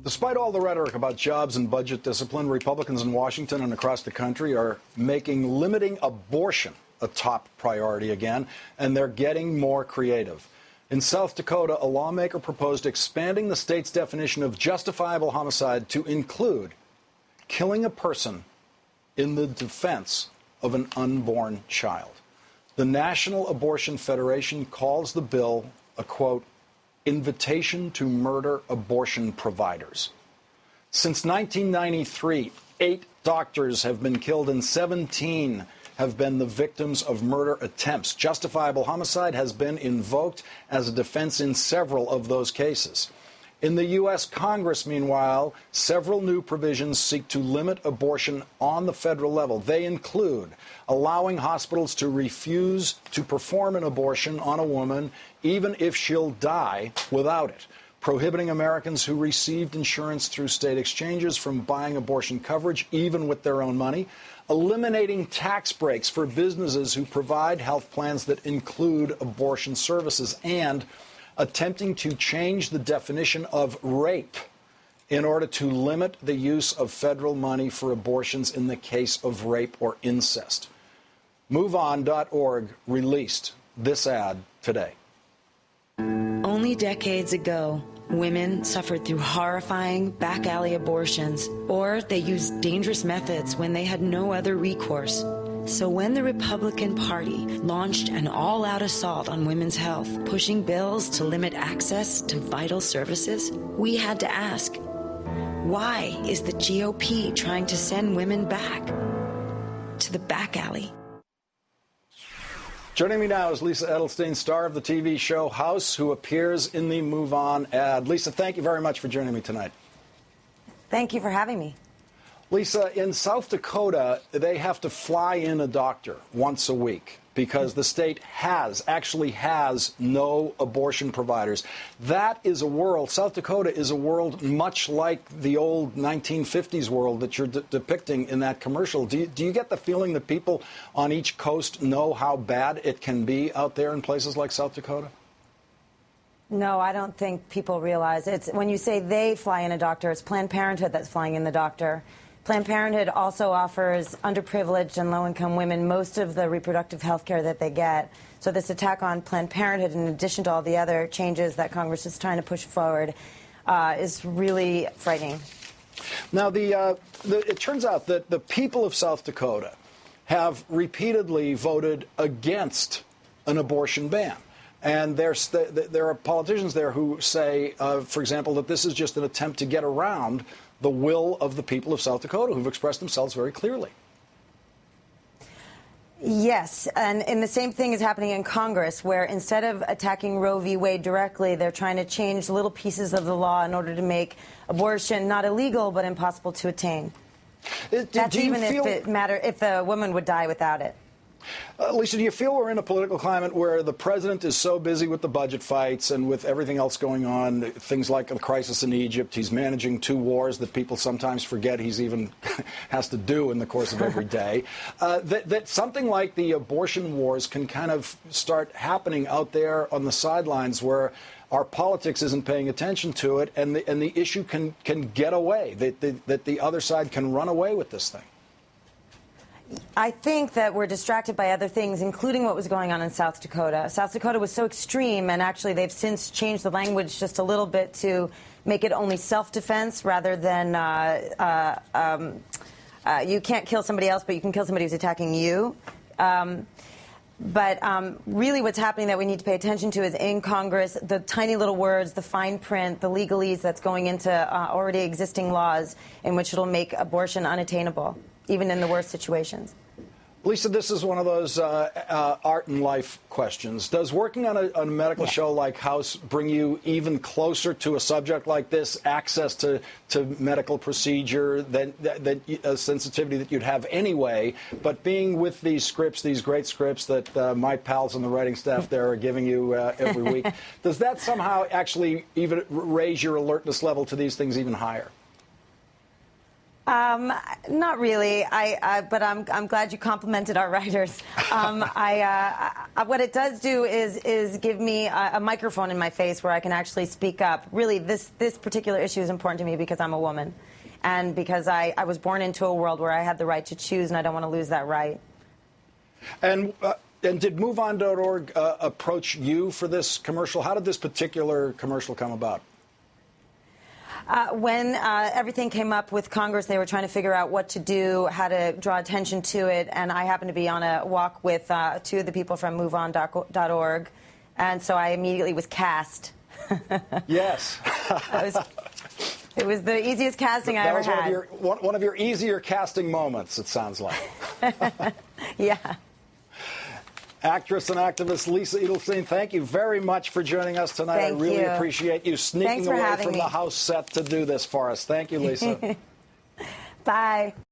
Despite all the rhetoric about jobs and budget discipline, Republicans in Washington and across the country are making limiting abortion a top priority again, and they're getting more creative. In South Dakota, a lawmaker proposed expanding the state's definition of justifiable homicide to include killing a person in the defense of an unborn child. The National Abortion Federation calls the bill a, quote, invitation to murder abortion providers. Since 1993, 8 doctors have been killed and 17 have been the victims of murder attempts. Justifiable homicide has been invoked as a defense in several of those cases. In the U.S. Congress, meanwhile, several new provisions seek to limit abortion on the federal level. They include allowing hospitals to refuse to perform an abortion on a woman, even if she'll die without it, prohibiting Americans who received insurance through state exchanges from buying abortion coverage, even with their own money, eliminating tax breaks for businesses who provide health plans that include abortion services, and attempting to change the definition of rape in order to limit the use of federal money for abortions in the case of rape or incest. MoveOn.org released this ad today. Only decades ago, women suffered through horrifying back alley abortions, or they used dangerous methods when they had no other recourse. So when the Republican Party launched an all-out assault on women's health, pushing bills to limit access to vital services, we had to ask, why is the GOP trying to send women back to the back alley? Joining me now is Lisa Edelstein, star of the TV show House, who appears in the Move On ad. Lisa, thank you very much for joining me tonight. Thank you for having me. Lisa, in South Dakota, they have to fly in a doctor once a week because the state actually has no abortion providers. That is a world, South Dakota is a world much like the old 1950s world that you're depicting in that commercial. Do you get the feeling that people on each coast know how bad it can be out there in places like South Dakota? No, I don't think people realize. When you say they fly in a doctor, it's Planned Parenthood that's flying in the doctor. Planned Parenthood also offers underprivileged and low-income women most of the reproductive health care that they get. So this attack on Planned Parenthood, in addition to all the other changes that Congress is trying to push forward, is really frightening. Now, it turns out that the people of South Dakota have repeatedly voted against an abortion ban. And there are politicians there who say, for example, that this is just an attempt to get around the will of the people of South Dakota, who've expressed themselves very clearly. Yes, and the same thing is happening in Congress, where instead of attacking Roe v. Wade directly, they're trying to change little pieces of the law in order to make abortion not illegal, but impossible to attain. That's even if the woman would die without it. Lisa, do you feel we're in a political climate where the president is so busy with the budget fights and with everything else going on, things like the crisis in Egypt, he's managing 2 wars that people sometimes forget he's even has to do in the course of every day, that something like the abortion wars can kind of start happening out there on the sidelines where our politics isn't paying attention to it and the issue can get away, that the other side can run away with this thing? I think that we're distracted by other things, including what was going on in South Dakota. South Dakota was so extreme, and actually they've since changed the language just a little bit to make it only self-defense rather than you can't kill somebody else, but you can kill somebody who's attacking you. But really what's happening that we need to pay attention to is in Congress, the tiny little words, the fine print, the legalese that's going into already existing laws in which it'll make abortion unattainable, even in the worst situations. Lisa, this is one of those art and life questions. Does working on a medical show like House bring you even closer to a subject like this, access to medical procedure, that sensitivity that you'd have anyway, but being with these scripts, these great scripts that my pals on the writing staff there are giving you every week, does that somehow actually even raise your alertness level to these things even higher? Not really. But I'm glad you complimented our writers. What it does do is give me a microphone in my face where I can actually speak up. Really, this particular issue is important to me because I'm a woman, and because I was born into a world where I had the right to choose, and I don't want to lose that right. And did MoveOn.org approach you for this commercial? How did this particular commercial come about? When everything came up with Congress, they were trying to figure out what to do, how to draw attention to it, and I happened to be on a walk with two of the people from MoveOn.org, and so I immediately was cast. Yes. It was the easiest casting I ever had. That was one of your easier casting moments, it sounds like. Yeah. Actress and activist Lisa Edelstein, thank you very much for joining us tonight. Thank I really you. appreciate you sneaking away from the house set to do this for us. Thank you, Lisa. Bye.